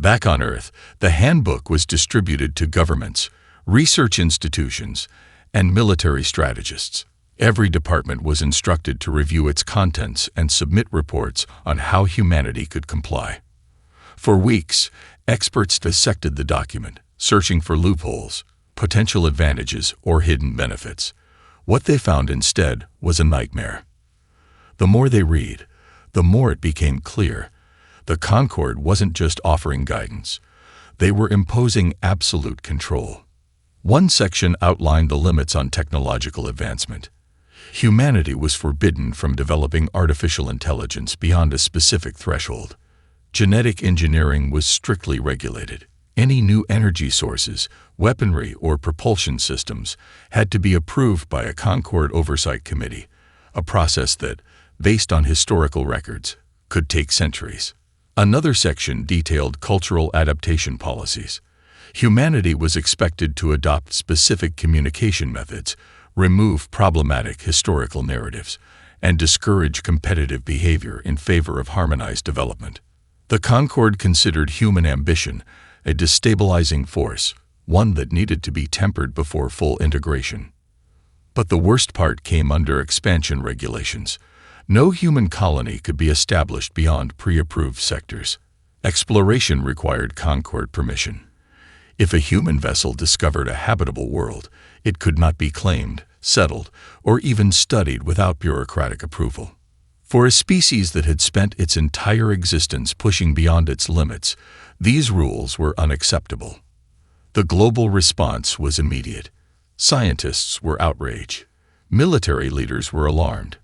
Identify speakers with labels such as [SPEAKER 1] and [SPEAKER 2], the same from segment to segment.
[SPEAKER 1] Back on Earth, the handbook was distributed to governments, research institutions, and military strategists. Every department was instructed to review its contents and submit reports on how humanity could comply. For weeks, experts dissected the document, searching for loopholes, potential advantages, or hidden benefits. What they found instead was a nightmare. The more they read, the more it became clear. The Concord wasn't just offering guidance. They were imposing absolute control. One section outlined the limits on technological advancement. Humanity was forbidden from developing artificial intelligence beyond a specific threshold. Genetic engineering was strictly regulated. Any new energy sources, weaponry, or propulsion systems had to be approved by a Concord Oversight Committee, a process that, based on historical records, could take centuries. Another section detailed cultural adaptation policies. Humanity was expected to adopt specific communication methods, remove problematic historical narratives, and discourage competitive behavior in favor of harmonized development. The Concord considered human ambition a destabilizing force, one that needed to be tempered before full integration. But the worst part came under expansion regulations. No human colony could be established beyond pre-approved sectors. Exploration required Concord permission. If a human vessel discovered a habitable world, it could not be claimed, settled, or even studied without bureaucratic approval. For a species that had spent its entire existence pushing beyond its limits, these rules were unacceptable. The global response was immediate. Scientists were outraged. Military leaders were alarmed.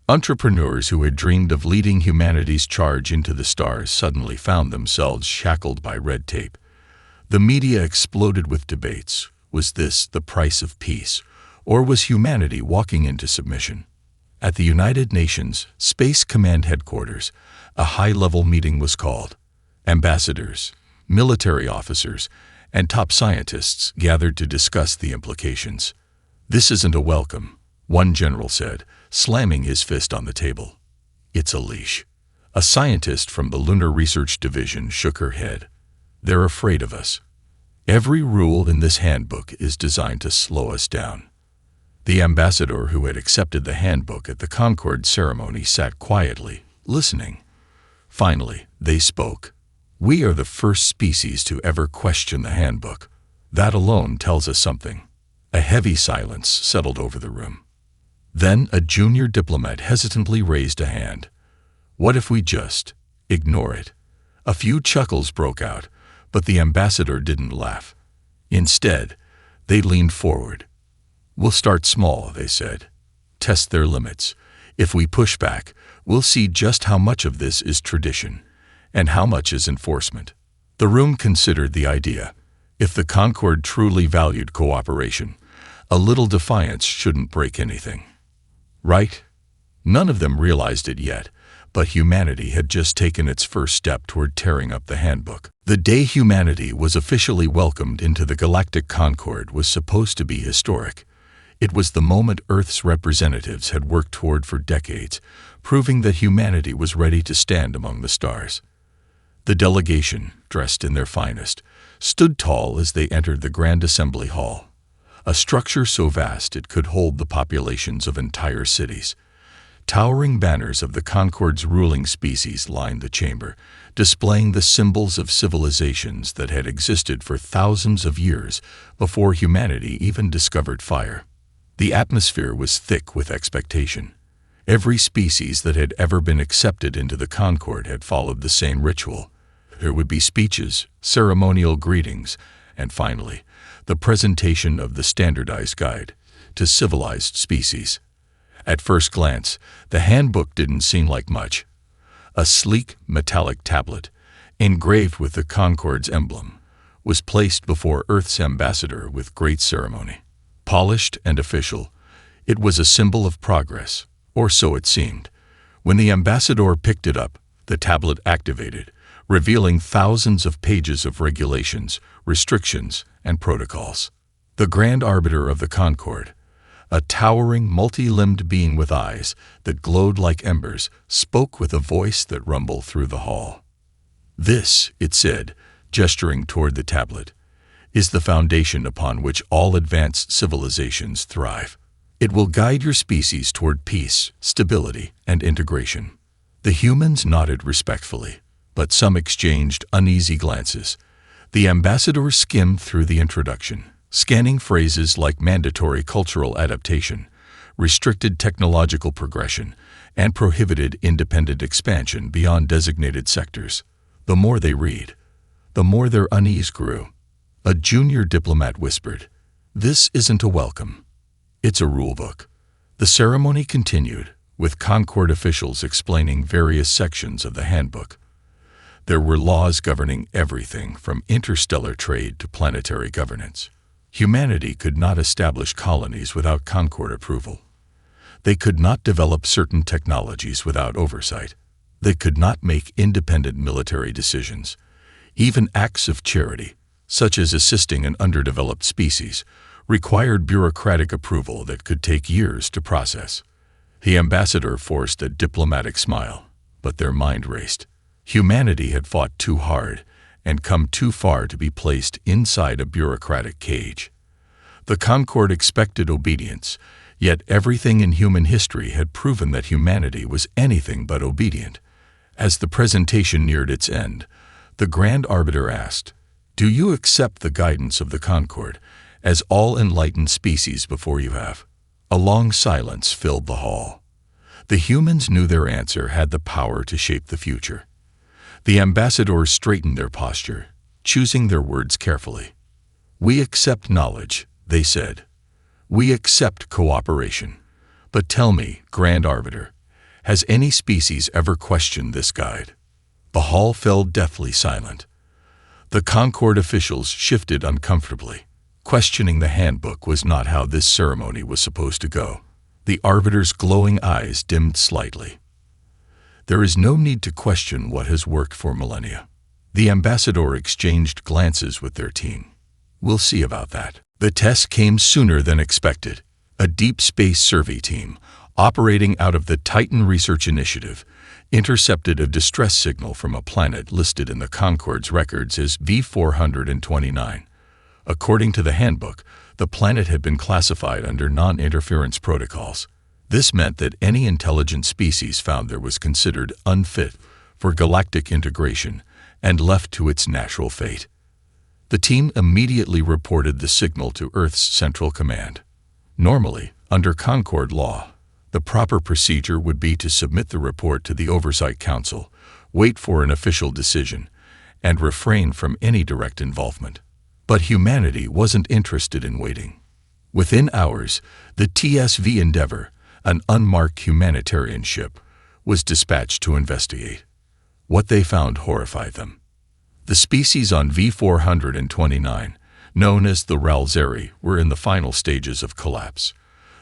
[SPEAKER 1] Entrepreneurs who had dreamed of leading humanity's charge into the stars suddenly found themselves shackled by red tape. The media exploded with debates. Was this the price of peace, or was humanity walking into submission? At the United Nations Space Command Headquarters, a high-level meeting was called. Ambassadors, military officers, and top scientists gathered to discuss the implications. "This isn't a welcome," one general said, slamming his fist on the table. "It's a leash." A scientist from the Lunar Research Division shook her head. "They're afraid of us. Every rule in this handbook is designed to slow us down." The ambassador who had accepted the handbook at the Concord ceremony sat quietly, listening. Finally, they spoke. "We are the first species to ever question the handbook. That alone tells us something." A heavy silence settled over the room. Then a junior diplomat hesitantly raised a hand. "What if we just ignore it?" A few chuckles broke out, but the ambassador didn't laugh. Instead, they leaned forward. "We'll start small," they said. "Test their limits. If we push back, we'll see just how much of this is tradition and how much is enforcement." The room considered the idea. If the Concord truly valued cooperation, a little defiance shouldn't break anything. Right? None of them realized it yet, but humanity had just taken its first step toward tearing up the handbook. The day humanity was officially welcomed into the Galactic Concord was supposed to be historic. It was the moment Earth's representatives had worked toward for decades, proving that humanity was ready to stand among the stars. The delegation, dressed in their finest, stood tall as they entered the Grand Assembly Hall, a structure so vast it could hold the populations of entire cities. Towering banners of the Concord's ruling species lined the chamber, displaying the symbols of civilizations that had existed for thousands of years before humanity even discovered fire. The atmosphere was thick with expectation. Every species that had ever been accepted into the Concord had followed the same ritual. There would be speeches, ceremonial greetings, and finally, the presentation of the standardized guide to civilized species. At first glance, the handbook didn't seem like much. A sleek, metallic tablet, engraved with the Concord's emblem, was placed before Earth's ambassador with great ceremony. Polished and official, it was a symbol of progress, or so it seemed. When the ambassador picked it up, the tablet activated, revealing thousands of pages of regulations, restrictions, and protocols. The Grand Arbiter of the Concord, a towering, multi-limbed being with eyes that glowed like embers, spoke with a voice that rumbled through the hall. "This," it said, gesturing toward the tablet, is the foundation upon which all advanced civilizations thrive. It will guide your species toward peace, stability, and integration." The humans nodded respectfully, but some exchanged uneasy glances. The ambassador skimmed through the introduction, scanning phrases like mandatory cultural adaptation, restricted technological progression, and prohibited independent expansion beyond designated sectors. The more they read, the more their unease grew. A junior diplomat whispered, "This isn't a welcome. It's a rulebook." The ceremony continued, with Concord officials explaining various sections of the handbook. There were laws governing everything from interstellar trade to planetary governance. Humanity could not establish colonies without Concord approval. They could not develop certain technologies without oversight. They could not make independent military decisions. Even acts of charity, such as assisting an underdeveloped species, required bureaucratic approval that could take years to process. The ambassador forced a diplomatic smile, but their mind raced. Humanity had fought too hard and come too far to be placed inside a bureaucratic cage. The Concord expected obedience, yet everything in human history had proven that humanity was anything but obedient. As the presentation neared its end, the Grand Arbiter asked, "Do you accept the guidance of the Concord as all enlightened species before you have?" A long silence filled the hall. The humans knew their answer had the power to shape the future. The ambassadors straightened their posture, choosing their words carefully. "We accept knowledge," they said. "We accept cooperation. But tell me, Grand Arbiter, has any species ever questioned this guide?" The hall fell deathly silent. The Concord officials shifted uncomfortably. Questioning the handbook was not how this ceremony was supposed to go. The Arbiter's glowing eyes dimmed slightly. "There is no need to question what has worked for millennia." The ambassador exchanged glances with their team. "We'll see about that." The test came sooner than expected. A deep space survey team, operating out of the Titan Research Initiative, intercepted a distress signal from a planet listed in the Concord's records as V429. According to the handbook, the planet had been classified under non-interference protocols. This meant that any intelligent species found there was considered unfit for galactic integration and left to its natural fate. The team immediately reported the signal to Earth's Central Command. Normally, under Concord law, the proper procedure would be to submit the report to the Oversight Council, wait for an official decision, and refrain from any direct involvement. But humanity wasn't interested in waiting. Within hours, the TSV Endeavour, an unmarked humanitarian ship, was dispatched to investigate. What they found horrified them. The species on V429, known as the Ralzeri, were in the final stages of collapse.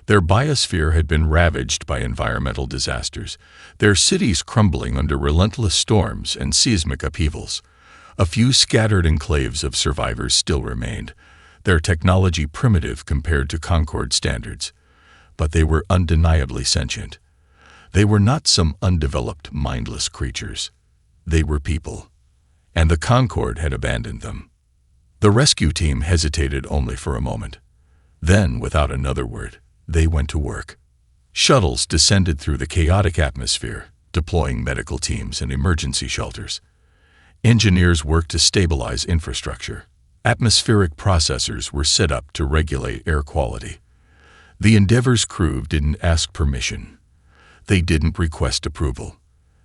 [SPEAKER 1] Their biosphere had been ravaged by environmental disasters, their cities crumbling under relentless storms and seismic upheavals. A few scattered enclaves of survivors still remained, their technology primitive compared to Concord standards. But they were undeniably sentient. They were not some undeveloped, mindless creatures. They were people. And the Concord had abandoned them. The rescue team hesitated only for a moment. Then, without another word, they went to work. Shuttles descended through the chaotic atmosphere, deploying medical teams and emergency shelters. Engineers worked to stabilize infrastructure. Atmospheric processors were set up to regulate air quality. The Endeavour's crew didn't ask permission. They didn't request approval.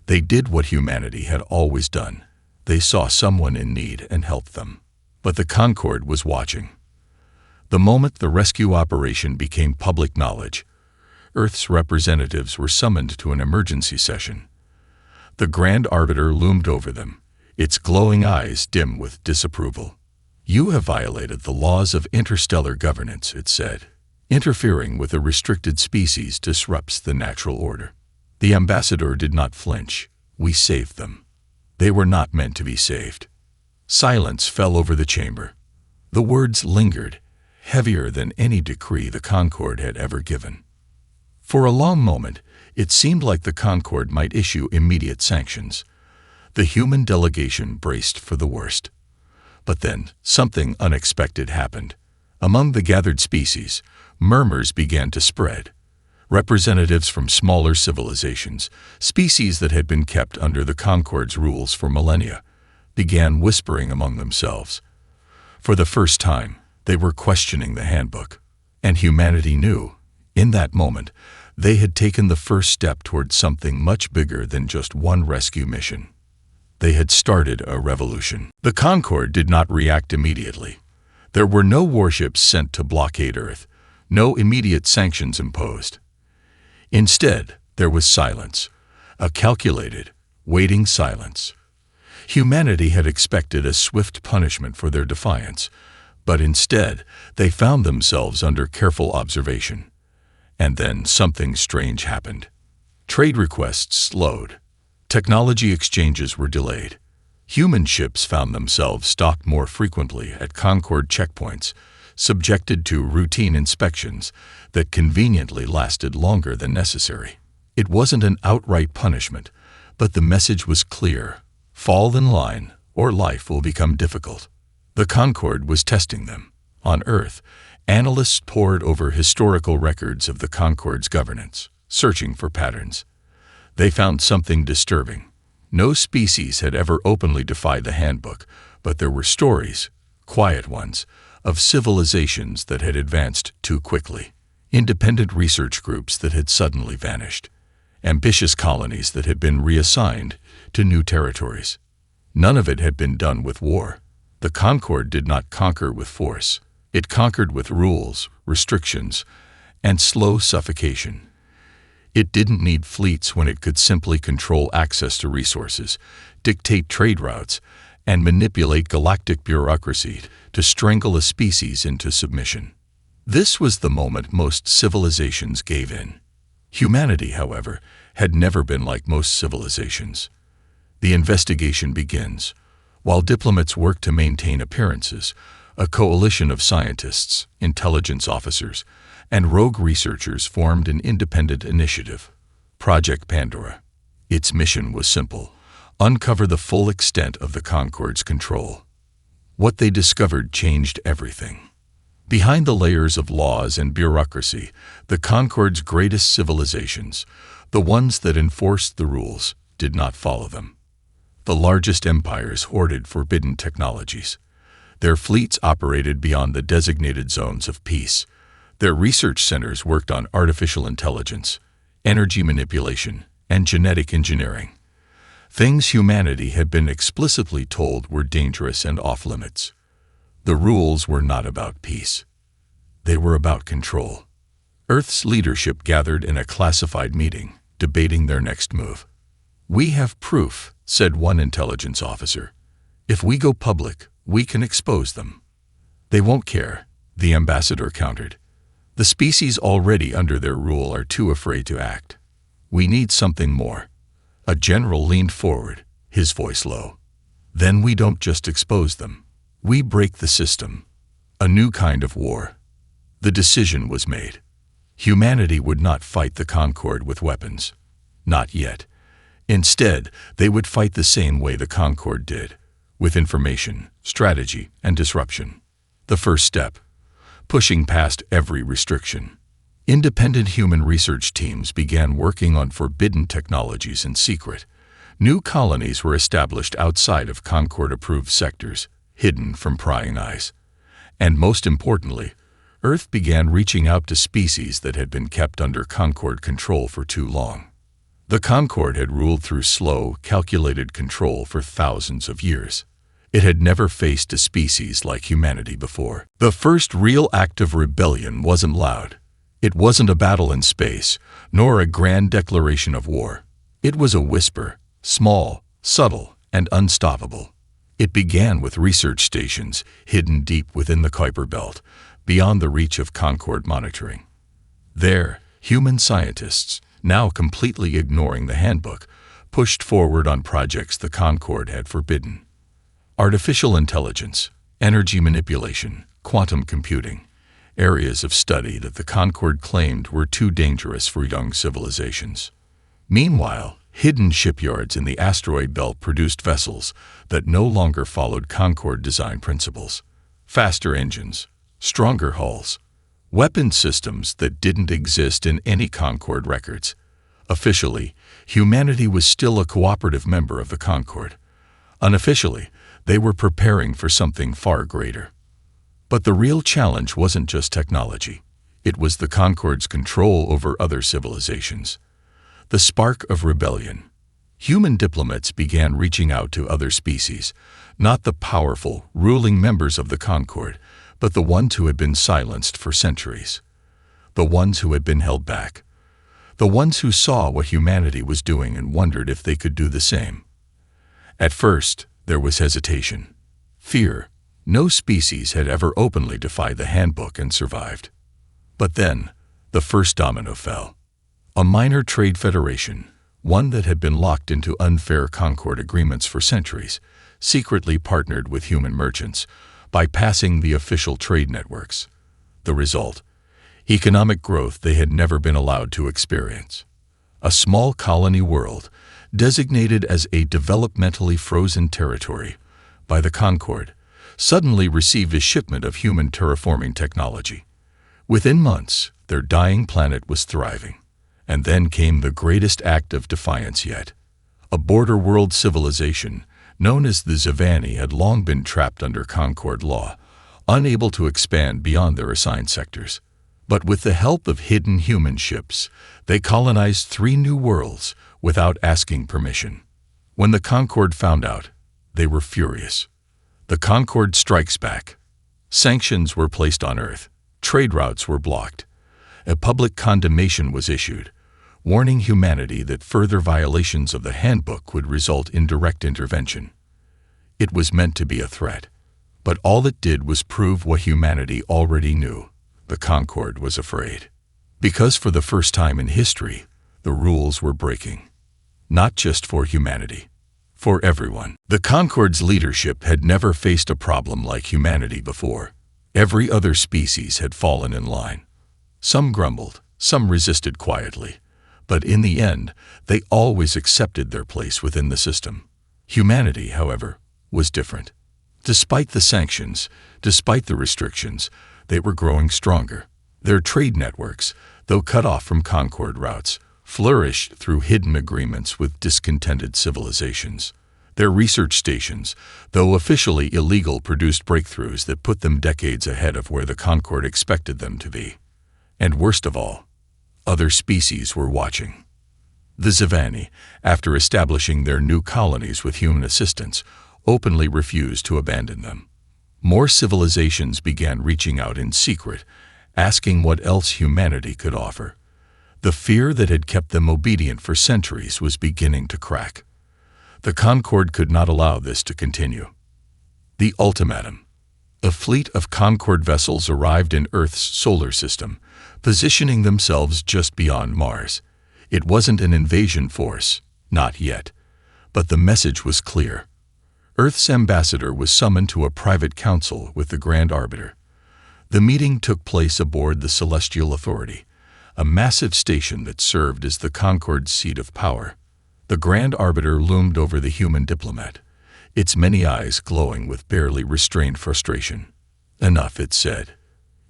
[SPEAKER 1] They did what humanity had always done. They saw someone in need and helped them. But the Concord was watching. The moment the rescue operation became public knowledge, Earth's representatives were summoned to an emergency session. The Grand Arbiter loomed over them, its glowing eyes dim with disapproval. "You have violated the laws of interstellar governance," it said. "Interfering with a restricted species disrupts the natural order." The ambassador did not flinch. "We saved them. They were not meant to be saved." Silence fell over the chamber. The words lingered, heavier than any decree the Concord had ever given. For a long moment, it seemed like the Concord might issue immediate sanctions. The human delegation braced for the worst. But then, something unexpected happened. Among the gathered species, murmurs began to spread. Representatives from smaller civilizations, species that had been kept under the Concord's rules for millennia, began whispering among themselves. For the first time, they were questioning the handbook. And humanity knew, in that moment, they had taken the first step towards something much bigger than just one rescue mission. They had started a revolution. The Concord did not react immediately. There were no warships sent to blockade Earth, no immediate sanctions imposed. Instead, there was silence, a calculated, waiting silence. Humanity had expected a swift punishment for their defiance, but instead, they found themselves under careful observation. And then something strange happened. Trade requests slowed. Technology exchanges were delayed. Human ships found themselves stopped more frequently at Concord checkpoints, subjected to routine inspections that conveniently lasted longer than necessary. It wasn't an outright punishment, but the message was clear: fall in line, or life will become difficult. The Concord was testing them. On Earth, analysts pored over historical records of the Concord's governance, searching for patterns. They found something disturbing. No species had ever openly defied the handbook, but there were stories, quiet ones, of civilizations that had advanced too quickly, independent research groups that had suddenly vanished, ambitious colonies that had been reassigned to new territories. None of it had been done with war. The Concord did not conquer with force. It conquered with rules, restrictions, and slow suffocation. It didn't need fleets when it could simply control access to resources, dictate trade routes, and manipulate galactic bureaucracy to strangle a species into submission. This was the moment most civilizations gave in. Humanity, however, had never been like most civilizations. The investigation begins. While diplomats work to maintain appearances, a coalition of scientists, intelligence officers, and rogue researchers formed an independent initiative, Project Pandora. Its mission was simple: uncover the full extent of the Concord's control. What they discovered changed everything. Behind the layers of laws and bureaucracy, the Concord's greatest civilizations, the ones that enforced the rules, did not follow them. The largest empires hoarded forbidden technologies. Their fleets operated beyond the designated zones of peace. Their research centers worked on artificial intelligence, energy manipulation, and genetic engineering. Things humanity had been explicitly told were dangerous and off-limits. The rules were not about peace. They were about control. Earth's leadership gathered in a classified meeting, debating their next move. "We have proof," said one intelligence officer. "If we go public, we can expose them." "They won't care," the ambassador countered. "The species already under their rule are too afraid to act. We need something more." A general leaned forward, his voice low. "Then we don't just expose them. We break the system. A new kind of war." The decision was made. Humanity would not fight the Concord with weapons. Not yet. Instead, they would fight the same way the Concord did, with information, strategy, and disruption. The first step: pushing past every restriction. Independent human research teams began working on forbidden technologies in secret. New colonies were established outside of Concord-approved sectors, hidden from prying eyes. And most importantly, Earth began reaching out to species that had been kept under Concord control for too long. The Concord had ruled through slow, calculated control for thousands of years. It had never faced a species like humanity before. The first real act of rebellion wasn't loud. It wasn't a battle in space, nor a grand declaration of war. It was a whisper, small, subtle, and unstoppable. It began with research stations hidden deep within the Kuiper Belt, beyond the reach of Concord monitoring. There, human scientists, now completely ignoring the handbook, pushed forward on projects the Concord had forbidden. Artificial intelligence, energy manipulation, quantum computing, areas of study that the Concord claimed were too dangerous for young civilizations. Meanwhile, Hidden shipyards in the asteroid belt produced vessels that no longer followed Concorde design principles. Faster engines, stronger hulls, weapon systems that didn't exist in any Concorde records. Officially, humanity was still a cooperative member of the Concorde. Unofficially, they were preparing for something far greater. But the real challenge wasn't just technology. It was the Concorde's control over other civilizations. The spark of rebellion. Human diplomats began reaching out to other species, not the powerful, ruling members of the Concorde, but the ones who had been silenced for centuries. The ones who had been held back. The ones who saw what humanity was doing and wondered if they could do the same. At first, there was hesitation. Fear. No species had ever openly defied the handbook and survived. But then, the first domino fell. A minor trade federation, one that had been locked into unfair Concorde agreements for centuries, secretly partnered with human merchants, bypassing the official trade networks. The result? Economic growth they had never been allowed to experience. A small colony world, designated as a developmentally frozen territory by the Concorde, suddenly received a shipment of human terraforming technology. Within months, their dying planet was thriving. And then came the greatest act of defiance yet. A border world civilization, known as the Zivani, had long been trapped under Concorde law, unable to expand beyond their assigned sectors. But with the help of hidden human ships, they colonized 3 new worlds without asking permission. When the Concorde found out, they were furious. The Concorde strikes back. Sanctions were placed on Earth. Trade routes were blocked. A public condemnation was issued, warning humanity that further violations of the handbook would result in direct intervention. It was meant to be a threat, but all it did was prove what humanity already knew. The Concorde was afraid. Because for the first time in history, the rules were breaking. Not just for humanity, for everyone. The Concorde's leadership had never faced a problem like humanity before. Every other species had fallen in line. Some grumbled, some resisted quietly, but in the end, they always accepted their place within the system. Humanity, however, was different. Despite the sanctions, despite the restrictions, they were growing stronger. Their trade networks, though cut off from Concorde routes, flourished through hidden agreements with discontented civilizations. Their research stations, though officially illegal, produced breakthroughs that put them decades ahead of where the Concorde expected them to be. And worst of all, other species were watching. The Zivani, after establishing their new colonies with human assistance, openly refused to abandon them. More civilizations began reaching out in secret, asking what else humanity could offer. The fear that had kept them obedient for centuries was beginning to crack. The Concorde could not allow this to continue. The ultimatum. A fleet of Concorde vessels arrived in Earth's solar system, positioning themselves just beyond Mars. It wasn't an invasion force, not yet, but the message was clear. Earth's ambassador was summoned to a private council with the Grand Arbiter. The meeting took place aboard the Celestial Authority, a massive station that served as the Concorde's seat of power. The Grand Arbiter loomed over the human diplomat, its many eyes glowing with barely restrained frustration. Enough, it said.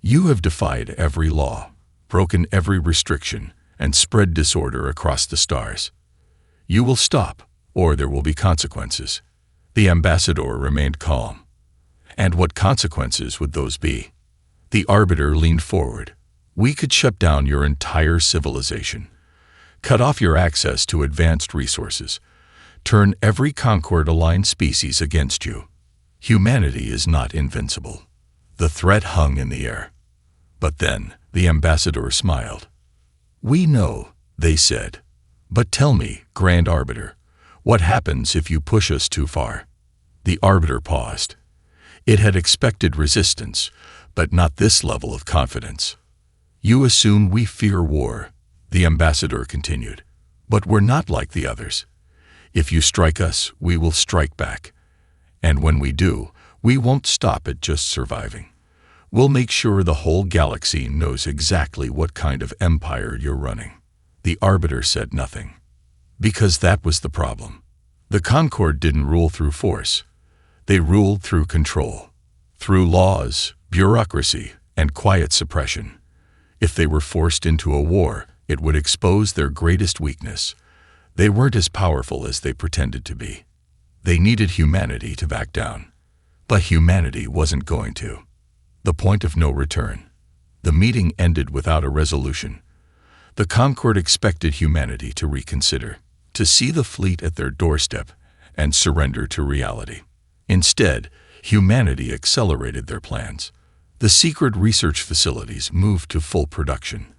[SPEAKER 1] You have defied every law, broken every restriction, and spread disorder across the stars. You will stop, or there will be consequences. The ambassador remained calm. And what consequences would those be? The Arbiter leaned forward. We could shut down your entire civilization, cut off your access to advanced resources, turn every Concorde-aligned species against you. Humanity is not invincible. The threat hung in the air. But then, the ambassador smiled. We know, they said. But tell me, Grand Arbiter, what happens if you push us too far? The Arbiter paused. It had expected resistance, but not this level of confidence. You assume we fear war, the ambassador continued. But we're not like the others. If you strike us, we will strike back. And when we do, we won't stop at just surviving. We'll make sure the whole galaxy knows exactly what kind of empire you're running. The Arbiter said nothing. Because that was the problem. The Concord didn't rule through force. They ruled through control, through laws, bureaucracy, and quiet suppression. If they were forced into a war, it would expose their greatest weakness. They weren't as powerful as they pretended to be. They needed humanity to back down. But humanity wasn't going to. The point of no return. The meeting ended without a resolution. The Concord expected humanity to reconsider, to see the fleet at their doorstep, and surrender to reality. Instead, humanity accelerated their plans. The secret research facilities moved to full production.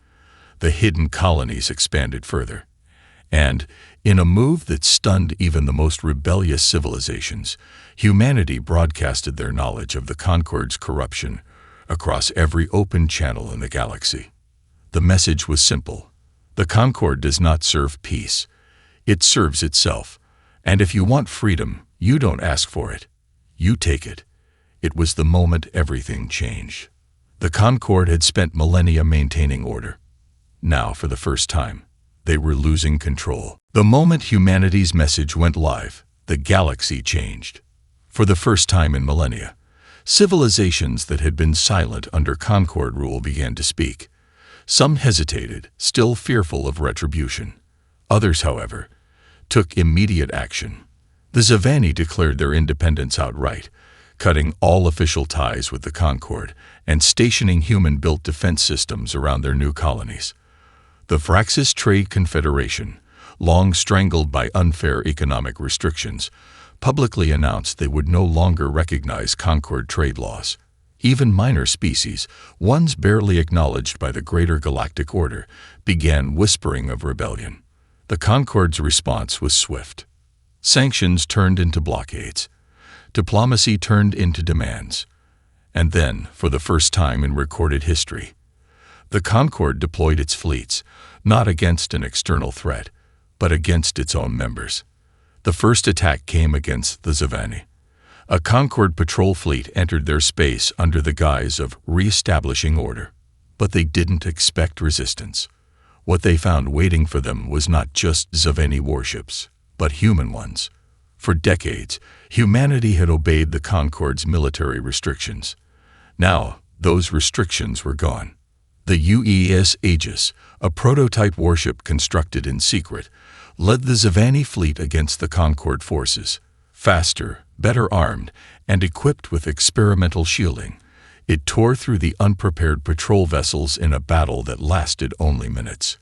[SPEAKER 1] The hidden colonies expanded further. And, in a move that stunned even the most rebellious civilizations, humanity broadcasted their knowledge of the Concord's corruption across every open channel in the galaxy. The message was simple. The Concord does not serve peace. It serves itself. And if you want freedom, you don't ask for it. You take it. It was the moment everything changed. The Concord had spent millennia maintaining order. Now, for the first time, they were losing control. The moment humanity's message went live, the galaxy changed. For the first time in millennia, civilizations that had been silent under Concord rule began to speak. Some hesitated, still fearful of retribution. Others, however, took immediate action. The Zavani declared their independence outright, cutting all official ties with the Concord and stationing human-built defense systems around their new colonies. The Vraxis Trade Confederation, long strangled by unfair economic restrictions, publicly announced they would no longer recognize Concord trade laws. Even minor species, ones barely acknowledged by the greater galactic order, began whispering of rebellion. The Concord's response was swift. Sanctions turned into blockades. Diplomacy turned into demands. And then, for the first time in recorded history, the Concord deployed its fleets, not against an external threat, but against its own members. The first attack came against the Zavani. A Concord patrol fleet entered their space under the guise of re-establishing order. But they didn't expect resistance. What they found waiting for them was not just Zavani warships, but human ones. For decades, humanity had obeyed the Concord's military restrictions. Now, those restrictions were gone. The UES Aegis, a prototype warship constructed in secret, led the Zavani fleet against the Concord forces. Faster, better armed, and equipped with experimental shielding, it tore through the unprepared patrol vessels in a battle that lasted only minutes.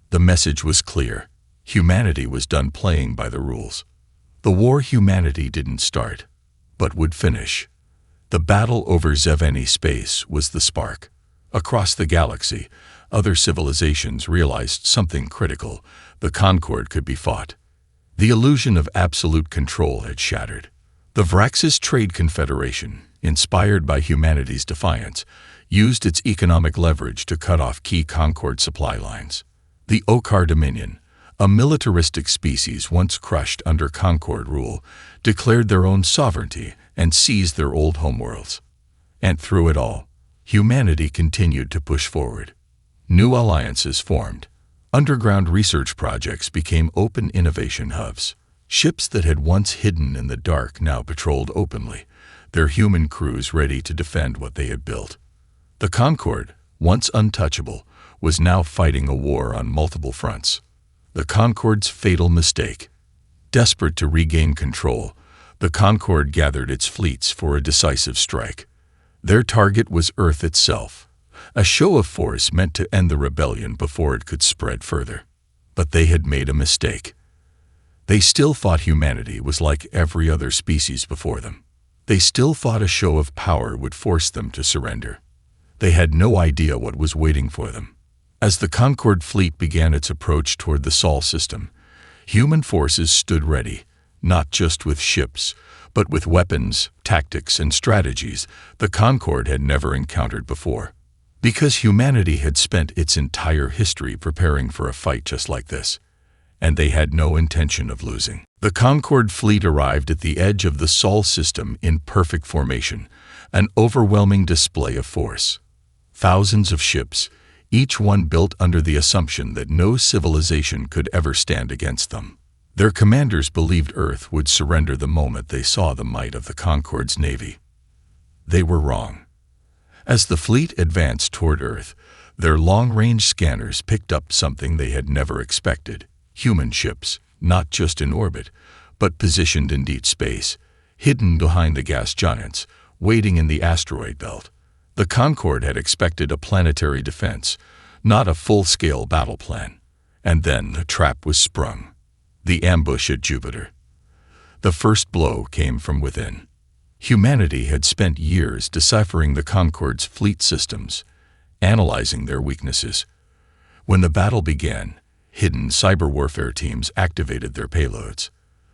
[SPEAKER 1] The message was clear. Humanity was done playing by the rules. The war humanity didn't start, but would finish. The battle over Zavani space was the spark. Across the galaxy, other civilizations realized something critical. The Concord could be fought. The illusion of absolute control had shattered. The Vraxis Trade Confederation, inspired by humanity's defiance, used its economic leverage to cut off key Concord supply lines. The Orcs Dominion, a militaristic species once crushed under Concord rule, declared their own sovereignty and seized their old homeworlds. And through it all, humanity continued to push forward. New alliances formed. Underground research projects became open innovation hubs. Ships that had once hidden in the dark now patrolled openly, their human crews ready to defend what they had built. The Concord, once untouchable, was now fighting a war on multiple fronts. The Concord's fatal mistake. Desperate to regain control, the Concord gathered its fleets for a decisive strike. Their target was Earth itself, a show of force meant to end the rebellion before it could spread further. But they had made a mistake. They still thought humanity was like every other species before them. They still thought a show of power would force them to surrender. They had no idea what was waiting for them. As the Concord fleet began its approach toward the Sol system, human forces stood ready, not just with ships, but with weapons, tactics, and strategies the Concord had never encountered before. Because humanity had spent its entire history preparing for a fight just like this, and they had no intention of losing. The Concord fleet arrived at the edge of the Sol system in perfect formation, an overwhelming display of force. Thousands of ships, each one built under the assumption that no civilization could ever stand against them. Their commanders believed Earth would surrender the moment they saw the might of the Concords' navy. They were wrong. As the fleet advanced toward Earth, their long-range scanners picked up something they had never expected: human ships, not just in orbit, but positioned in deep space, hidden behind the gas giants, waiting in the asteroid belt. The Concorde had expected a planetary defense, not a full-scale battle plan. And then the trap was sprung. The ambush at Jupiter. The first blow came from within. Humanity had spent years deciphering the Concorde's fleet systems, analyzing their weaknesses. When the battle began, hidden cyber warfare teams activated their payloads.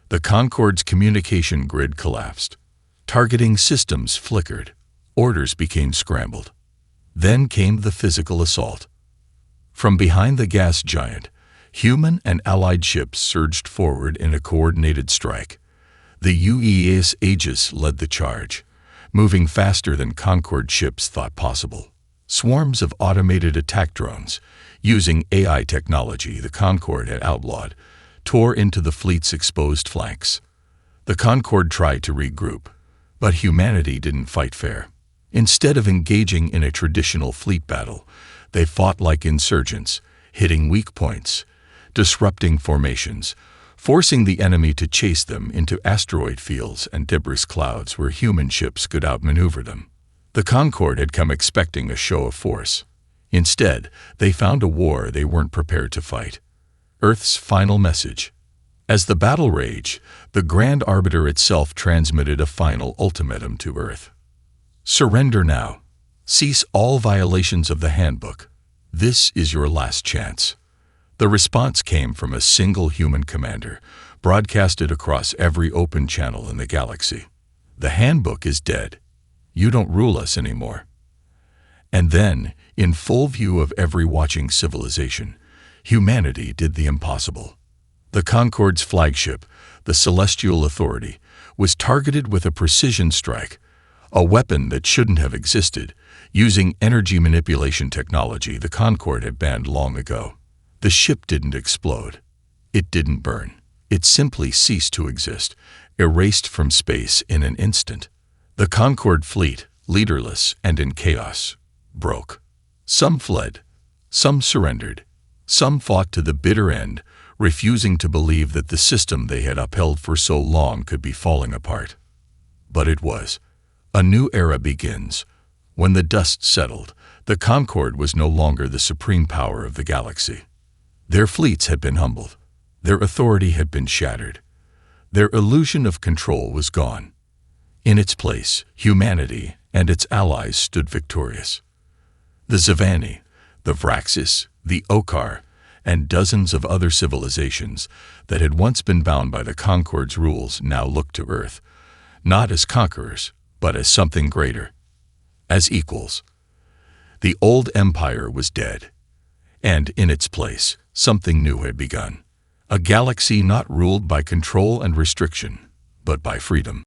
[SPEAKER 1] The Concorde's communication grid collapsed. Targeting systems flickered. Orders became scrambled. Then came the physical assault. From behind the gas giant, human and allied ships surged forward in a coordinated strike. The UES Aegis led the charge, moving faster than Concorde ships thought possible. Swarms of automated attack drones, using AI technology the Concorde had outlawed, tore into the fleet's exposed flanks. The Concorde tried to regroup, but humanity didn't fight fair. Instead of engaging in a traditional fleet battle, they fought like insurgents, hitting weak points, disrupting formations, forcing the enemy to chase them into asteroid fields and debris clouds where human ships could outmaneuver them. The Concorde had come expecting a show of force. Instead, they found a war they weren't prepared to fight. Earth's final message. As the battle raged, the Grand Arbiter itself transmitted a final ultimatum to Earth. Surrender now. Cease all violations of the handbook. This is your last chance. The response came from a single human commander, broadcasted across every open channel in the galaxy. The handbook is dead. You don't rule us anymore. And then, in full view of every watching civilization, humanity did the impossible. The Concorde's flagship, the Celestial Authority, was targeted with a precision strike, a weapon that shouldn't have existed, using energy manipulation technology the Concorde had banned long ago. The ship didn't explode. It didn't burn. It simply ceased to exist, erased from space in an instant. The Concorde fleet, leaderless and in chaos, broke. Some fled. Some surrendered. Some fought to the bitter end, refusing to believe that the system they had upheld for so long could be falling apart. But it was. A new era begins. When the dust settled, the Concorde was no longer the supreme power of the galaxy. Their fleets had been humbled. Their authority had been shattered. Their illusion of control was gone. In its place, humanity and its allies stood victorious. The Zavani, the Vraxis, the Okar, and dozens of other civilizations that had once been bound by the Concorde's rules now looked to Earth, not as conquerors, but as something greater, as equals. The old empire was dead, and in its place, something new had begun. A galaxy not ruled by control and restriction, but by freedom.